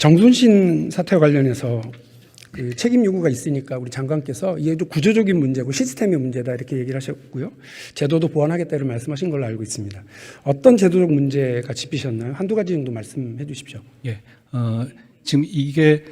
정순신 사태와 관련해서 그 책임 요구가 있으니까 우리 장관께서 이게 좀 구조적인 문제고 시스템의 문제다 이렇게 얘기를 하셨고요. 제도도 보완하겠다 이런 말씀하신 걸로 알고 있습니다. 어떤 제도적 문제가 짚히셨나요? 한두 가지 정도 말씀해 주십시오. 예, 지금 이게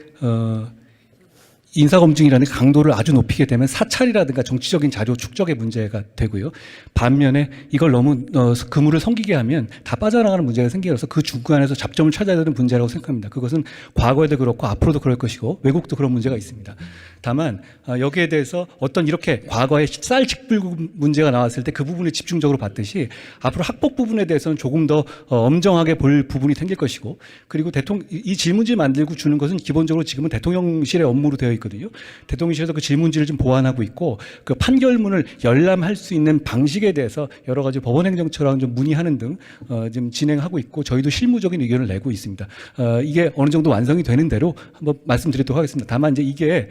인사검증이라는 강도를 아주 높이게 되면 사찰이라든가 정치적인 자료 축적의 문제가 되고요. 반면에 이걸 너무 그물을 섬기게 하면 다 빠져나가는 문제가 생겨서 그 중간에서 잡점을 찾아야 되는 문제라고 생각합니다. 그것은 과거에도 그렇고 앞으로도 그럴 것이고 외국도 그런 문제가 있습니다. 다만 여기에 대해서 어떤 이렇게 과거에 쌀 직불금 문제가 나왔을 때 그 부분을 집중적으로 봤듯이 앞으로 학폭 부분에 대해서는 조금 더 엄정하게 볼 부분이 생길 것이고, 그리고 이 질문지 만들고 주는 것은 기본적으로 지금은 대통령실의 업무로 되어 있거든요. 대통령실에서 그 질문지를 좀 보완하고 있고, 그 판결문을 열람할 수 있는 방식에 대해서 여러 가지 법원행정처랑 좀 문의하는 등 지금 진행하고 있고, 저희도 실무적인 의견을 내고 있습니다. 이게 어느 정도 완성이 되는 대로 한번 말씀드리도록 하겠습니다. 다만 이제 이게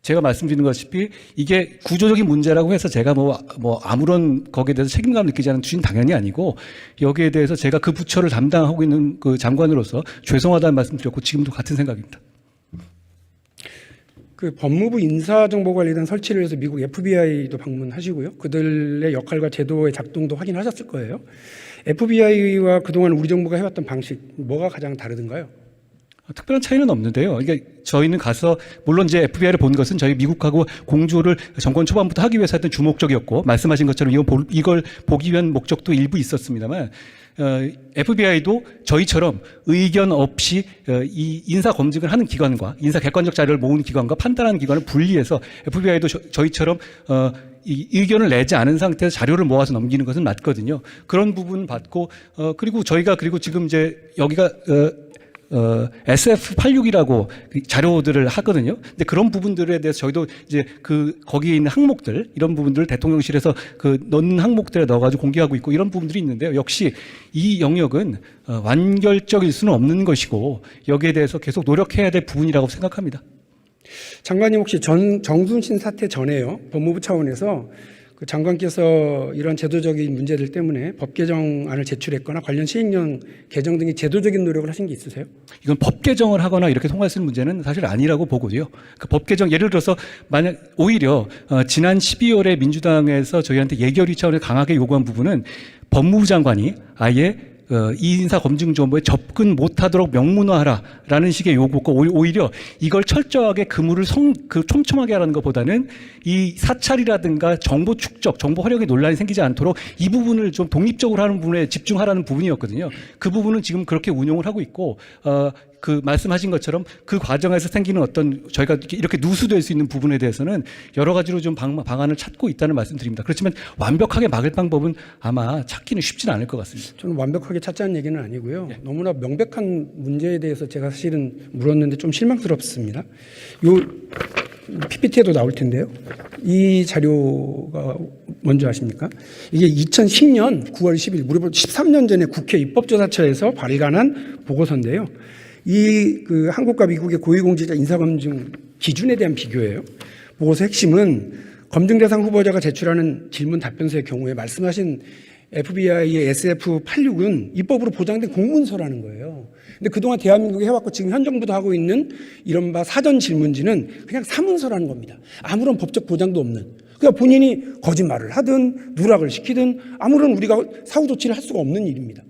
제가 말씀드리는 것이피 이게 구조적인 문제라고 해서 제가 뭐 아무런 거기에 대해서 책임감을 느끼지 않는 주인 당연히 아니고, 여기에 대해서 제가 그 부처를 담당하고 있는 그 장관으로서 죄송하다는 말씀 드렸고 지금도 같은 생각입니다. 그 법무부 인사정보관리단 설치를 위해서 미국 FBI도 방문하시고요. 그들의 역할과 제도의 작동도 확인하셨을 거예요. FBI와 그동안 우리 정부가 해왔던 방식 뭐가 가장 다르던가요? 특별한 차이는 없는데요. 그러니까 저희는 가서 물론 이제 FBI를 본 것은 저희 미국하고 공조를 정권 초반부터 하기 위해서 했던 주목적이었고, 말씀하신 것처럼 이걸 보기 위한 목적도 일부 있었습니다만, FBI도 저희처럼 의견 없이 이 인사 검증을 하는 기관과 인사 객관적 자료를 모으는 기관과 판단하는 기관을 분리해서 FBI도 저희처럼 이 의견을 내지 않은 상태에서 자료를 모아서 넘기는 것은 맞거든요. 그런 부분 받고, 그리고 저희가 지금 이제 여기가 SF86이라고 자료들을 하거든요. 근데 그런 부분들에 대해서 저희도 이제 거기에 있는 항목들, 이런 부분들을 대통령실에서 넣는 항목들에 넣어가지고 공개하고 있고 이런 부분들이 있는데요. 역시 이 영역은 완결적일 수는 없는 것이고 여기에 대해서 계속 노력해야 될 부분이라고 생각합니다. 장관님 혹시 정순신 사태 전에요, 법무부 차원에서 그 장관께서 이런 제도적인 문제들 때문에 법 개정안을 제출했거나 관련 시행령 개정 등의 제도적인 노력을 하신 게 있으세요? 이건 법 개정을 하거나 이렇게 통할 수 있는 문제는 사실 아니라고 보고요. 그 법 개정, 예를 들어서 만약 오히려 지난 12월에 민주당에서 저희한테 예결위 차원에서 강하게 요구한 부분은 법무부 장관이 아예 이 인사검증정보에 접근 못하도록 명문화하라라는 식의 요구가 오히려 이걸 철저하게 그물을 촘촘하게 하라는 것보다는 이 사찰이라든가 정보 축적, 정보 활용에 논란이 생기지 않도록 이 부분을 좀 독립적으로 하는 부분에 집중하라는 부분이었거든요. 그 부분은 지금 그렇게 운용을 하고 있고, 그 말씀하신 것처럼 그 과정에서 생기는 어떤 저희가 이렇게 누수될 수 있는 부분에 대해서는 여러 가지로 좀 방안을 찾고 있다는 말씀드립니다. 그렇지만 완벽하게 막을 방법은 아마 찾기는 쉽지는 않을 것 같습니다. 저는 완벽하게 찾자는 얘기는 아니고요. 네. 너무나 명백한 문제에 대해서 제가 사실은 물었는데 좀 실망스럽습니다. 요 PPT에도 나올 텐데요. 이 자료가 뭔지 아십니까? 이게 2010년 9월 10일, 무려 13년 전에 국회 입법조사처에서 발간한 보고서인데요. 한국과 미국의 고위공직자 인사검증 기준에 대한 비교예요. 보고서 핵심은 검증 대상 후보자가 제출하는 질문 답변서의 경우에 말씀하신 FBI의 SF86은 입법으로 보장된 공문서라는 거예요. 근데 그동안 대한민국이 해왔고 지금 현 정부도 하고 있는 이른바 사전 질문지는 그냥 사문서라는 겁니다. 아무런 법적 보장도 없는. 그러니까 본인이 거짓말을 하든 누락을 시키든 아무런 우리가 사후 조치를 할 수가 없는 일입니다.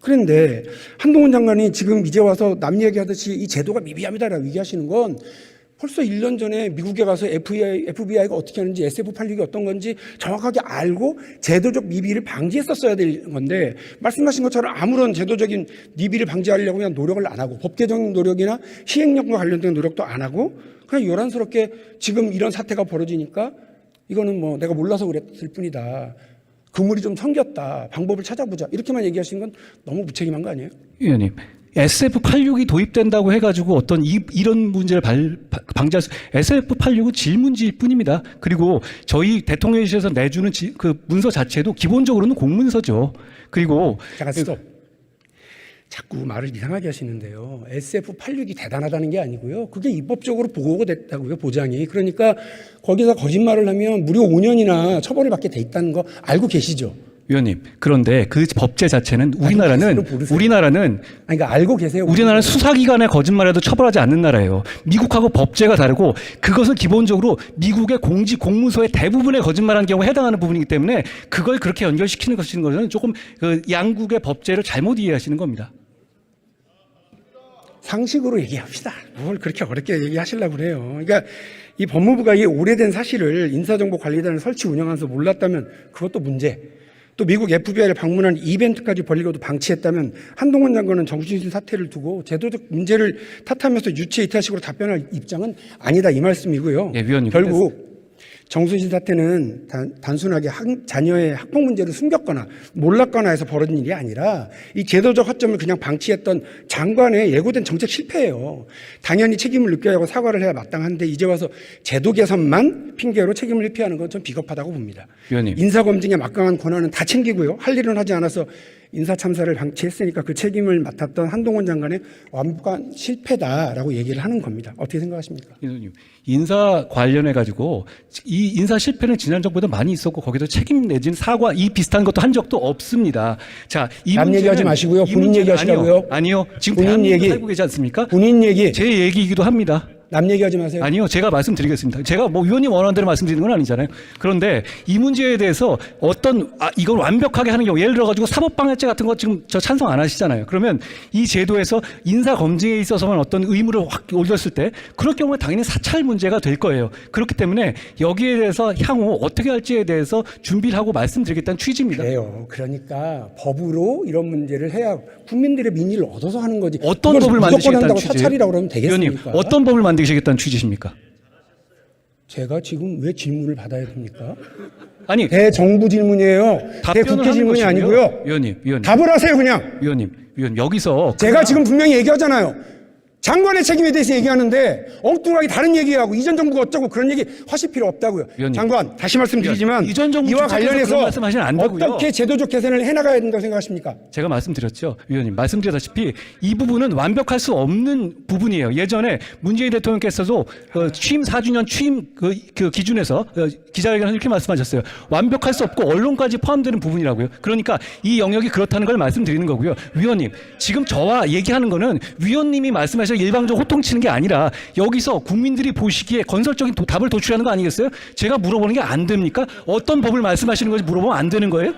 그런데 한동훈 장관이 지금 이제 와서 남 얘기하듯이 이 제도가 미비합니다라고 얘기하시는 건 벌써 1년 전에 미국에 가서 FBI가 어떻게 하는지 SF86이 어떤 건지 정확하게 알고 제도적 미비를 방지했었어야 될 건데, 말씀하신 것처럼 아무런 제도적인 미비를 방지하려고 그냥 노력을 안 하고 법 개정 노력이나 시행령과 관련된 노력도 안 하고 그냥 요란스럽게 지금 이런 사태가 벌어지니까 이거는 뭐 내가 몰라서 그랬을 뿐이다. 그물이 좀 성겼다. 방법을 찾아보자. 이렇게만 얘기하시는 건 너무 무책임한 거 아니에요? 위원님, SF86이 도입된다고 해가지고 어떤 이런 문제를 방지할 수, SF86은 질문지일 뿐입니다. 그리고 저희 대통령실에서 내주는 그 문서 자체도 기본적으로는 공문서죠. 그리고 잠깐 스톱. 자꾸 말을 이상하게 하시는데요. SF86이 대단하다는 게 아니고요. 그게 입법적으로 보고가 됐다고요, 보장이. 그러니까 거기서 거짓말을 하면 무려 5년이나 처벌을 받게 돼 있다는 거 알고 계시죠? 위원님, 그런데 그 법제 자체는 모르세요. 우리나라는 아니, 그러니까 알고 계세요? 우리나라는 수사기관의 거짓말에도 처벌하지 않는 나라예요. 미국하고 법제가 다르고 그것은 기본적으로 미국의 공무소의 대부분의 거짓말한 경우에 해당하는 부분이기 때문에 그걸 그렇게 연결시키는 것은 조금 그 양국의 법제를 잘못 이해하시는 겁니다. 상식으로 얘기합시다. 뭘 그렇게 어렵게 얘기하시려고 그래요. 그러니까 이 법무부가 이 오래된 사실을 인사정보관리단을 설치 운영하면서 몰랐다면 그것도 문제. 또 미국 FBI를 방문한 이벤트까지 벌리고도 방치했다면 한동훈 장관은 정치인 사태를 두고 제도적 문제를 탓하면서 유체 이탈식으로 답변할 입장은 아니다 이 말씀이고요. 예, 위원님. 결국 정순신 사태는 단순하게 자녀의 학폭 문제를 숨겼거나 몰랐거나 해서 벌어진 일이 아니라 이 제도적 허점을 그냥 방치했던 장관의 예고된 정책 실패예요. 당연히 책임을 느껴야 하고 사과를 해야 마땅한데 이제 와서 제도 개선만 핑계로 책임을 회피하는 건 좀 비겁하다고 봅니다. 위원님. 인사검증의 막강한 권한은 다 챙기고요. 할 일은 하지 않아서 인사참사를 방치했으니까 그 책임을 맡았던 한동훈 장관의 완벽한 실패다라고 얘기를 하는 겁니다. 어떻게 생각하십니까? 인사 관련해 가지고 이 인사 실패는 지난 정부에도 많이 있었고 거기도 책임 내지는 사과 이 비슷한 것도 한 적도 없습니다. 자, 이 남 얘기하지 마시고요. 본인 얘기하시라고요. 아니요. 지금 본인 대한민국에 얘기. 살고 계시 않습니까? 본인 얘기. 제 얘기이기도 합니다. 남 얘기하지 마세요. 아니요, 제가 말씀드리겠습니다. 제가 뭐 위원님 원하는 대로 말씀드리는 건 아니잖아요. 그런데 이 문제에 대해서 이걸 완벽하게 하는 경우, 예를 들어가지고 사법방해죄 같은 거 지금 저 찬성 안 하시잖아요. 그러면 이 제도에서 인사 검증에 있어서만 어떤 의무를 확 올렸을 때, 그럴 경우에 당연히 사찰 문제가 될 거예요. 그렇기 때문에 여기에 대해서 향후 어떻게 할지에 대해서 준비를 하고 말씀드리겠다는 취지입니다. 그래요. 그러니까 법으로 이런 문제를 해야 국민들의 민의를 얻어서 하는 거지. 어떤 법을 만드시겠다는 한다고 취지예요? 사찰이라고 그러면 되겠습니까? 위원님, 어떤 법을 만드시겠다는 취지십니까? 제가 지금 왜 질문을 받아야 됩니까? 아니, 대정부 질문이에요. 대국회 질문이 아니고요. 위원님. 답을 하세요, 그냥. 위원님, 여기서 제가 지금 분명히 얘기하잖아요. 장관의 책임에 대해서 얘기하는데 엉뚱하게 다른 얘기하고 이전 정부가 어쩌고 그런 얘기 하실 필요 없다고요. 위원님. 장관, 다시 말씀드리지만 이전 정부 이와 주체에서 그런 관련해서 말씀하시면 안 되고요. 어떻게 제도적 개선을 해나가야 된다고 생각하십니까? 제가 말씀드렸죠. 위원님, 말씀드렸다시피 이 부분은 완벽할 수 없는 부분이에요. 예전에 문재인 대통령께서도 취임 4주년 취임 그 기준에서 기자회견에서 이렇게 말씀하셨어요. 완벽할 수 없고 언론까지 포함되는 부분이라고요. 그러니까 이 영역이 그렇다는 걸 말씀드리는 거고요. 위원님, 지금 저와 얘기하는 거는 위원님이 말씀하셔서 일방적으로 호통치는 게 아니라 여기서 국민들이 보시기에 건설적인 답을 도출하는 거 아니겠어요? 제가 물어보는 게 안 됩니까? 어떤 법을 말씀하시는 건지 물어보면 안 되는 거예요?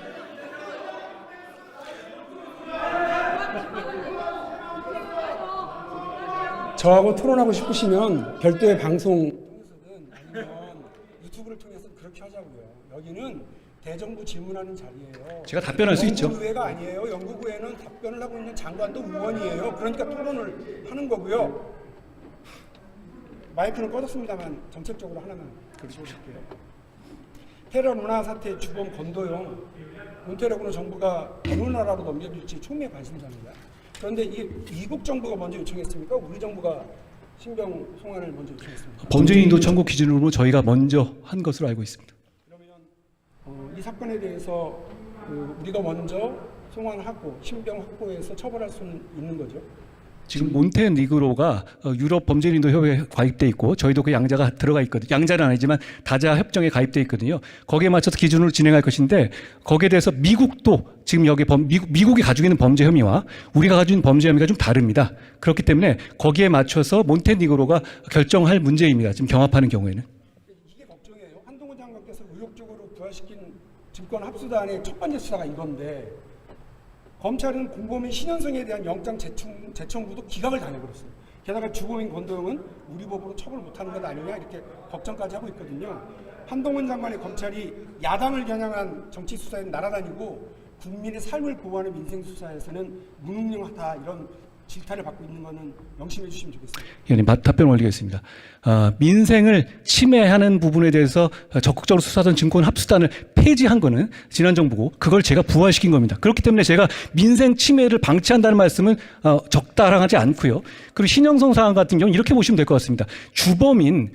저하고 토론하고 싶으시면 별도의 방송 아니면 유튜브를 통해서 그렇게 하자고요. 여기는 대정부 질문하는 자리예요. 제가 답변할 수 있죠. 영국의회가 아니에요. 영국의회는 답변을 하고 있는 장관도 의원이에요. 그러니까 토론을 하는 거고요. 마이크는 꺼졌습니다만 정책적으로 하나만 그러시실게요. 테러 문화 사태 주범 권도영, 몬테네그로 정부가 어느 나라로 넘겨줄지 총리의 관심사입니다. 그런데 이게 미국 정부가 먼저 요청했습니까? 우리 정부가 신병 송환을 먼저 요청했습니까? 범죄인도 청구 기준으로 저희가 먼저 한 것으로 알고 있습니다. 그러면 이 사건에 대해서 우리가 먼저 송환하고 신병 확보해서 처벌할 수는 있는 거죠? 지금 몬테니그로가 유럽 범죄인도 협회에 가입돼 있고 저희도 그 양자가 들어가 있거든요. 양자는 아니지만 다자 협정에 가입돼 있거든요. 거기에 맞춰서 기준으로 진행할 것인데 거기에 대해서 미국도 지금 여기 미국이 가지고 있는 범죄 혐의와 우리가 가지고 있는 범죄 혐의가 좀 다릅니다. 그렇기 때문에 거기에 맞춰서 몬테니그로가 결정할 문제입니다. 지금 경합하는 경우에는. 이게 걱정이에요. 한동훈 장관께서 의욕적으로 부활시킨 증권 합수단의 첫 번째 수사가 이건데 검찰은 공범인 신현성에 대한 영장 재청구도 기각을 당해버렸어요. 게다가 주범인 권도영은 우리 법으로 처벌 못하는 것 아니냐 이렇게 걱정까지 하고 있거든요. 한동훈 장관의 검찰이 야당을 겨냥한 정치 수사에 날아다니고 국민의 삶을 보호하는 민생 수사에서는 무능력하다 이런 질타를 받고 있는 것은 명심해 주시면 좋겠습니다. 의원님 답변 올리겠습니다. 민생을 침해하는 부분에 대해서 적극적으로 수사하던 증권 합수단을 폐지한 거는 지난 정부고 그걸 제가 부활시킨 겁니다. 그렇기 때문에 제가 민생 침해를 방치한다는 말씀은 적당하지 않고요. 그리고 신영성 사안 같은 경우는 이렇게 보시면 될 것 같습니다. 주범인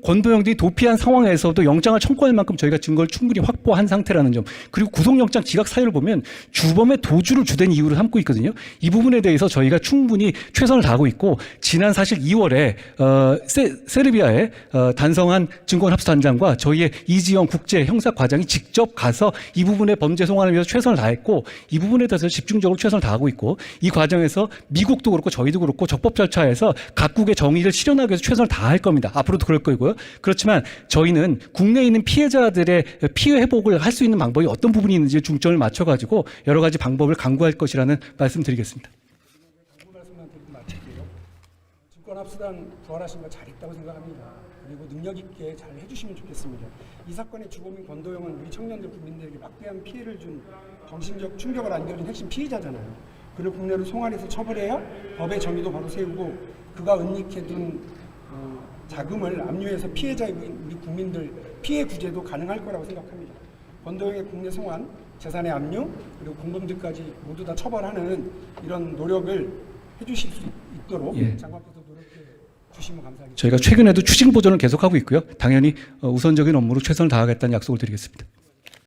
권도영 등이 도피한 상황에서도 영장을 청구할 만큼 저희가 증거를 충분히 확보한 상태라는 점, 그리고 구속영장 기각 사유를 보면 주범의 도주를 주된 이유로 삼고 있거든요. 이 부분에 대해서 저희가 충분히 최선을 다하고 있고 지난 사실 2월에 세르비아의 단성한 증권합수단장과 저희의 이지영 국제 형사과장이 직접 가서 이 부분의 범죄 송환을 위해서 최선을 다했고 이 부분에 대해서 집중적으로 최선을 다하고 있고 이 과정에서 미국도 그렇고 저희도 그렇고 적법 절차에서 각국의 정의를 실현하기 위해서 최선을 다할 겁니다. 앞으로도 그럴 거고요. 그렇지만 저희는 국내에 있는 피해자들의 피해 회복을 할 수 있는 방법이 어떤 부분이 있는지 중점을 맞춰가지고 여러 가지 방법을 강구할 것이라는 말씀드리겠습니다. 광고 말씀만 드리고 마칠게요. 증권합수단 부활하신 거 잘했다고 생각합니다. 그리고 능력 있게 잘 해주시면 좋겠습니다. 이 사건의 주범인 권도영은 우리 청년들 국민들에게 막대한 피해를 준 정신적 충격을 안겨준 핵심 피해자잖아요. 그를 국내로 송환해서 처벌해야 법의 정의도 바로 세우고 그가 은닉해둔 자금을 압류해서 피해자인 우리 국민들 피해 구제도 가능할 거라고 생각합니다. 권도영의 국내 송환, 재산의 압류, 그리고 공범들까지 모두 다 처벌하는 이런 노력을 해주실 수 있도록 장관께서 노력해 주시면 감사하겠습니다. 저희가 최근에도 추징 보전을 계속하고 있고요. 당연히 우선적인 업무로 최선을 다하겠다는 약속을 드리겠습니다.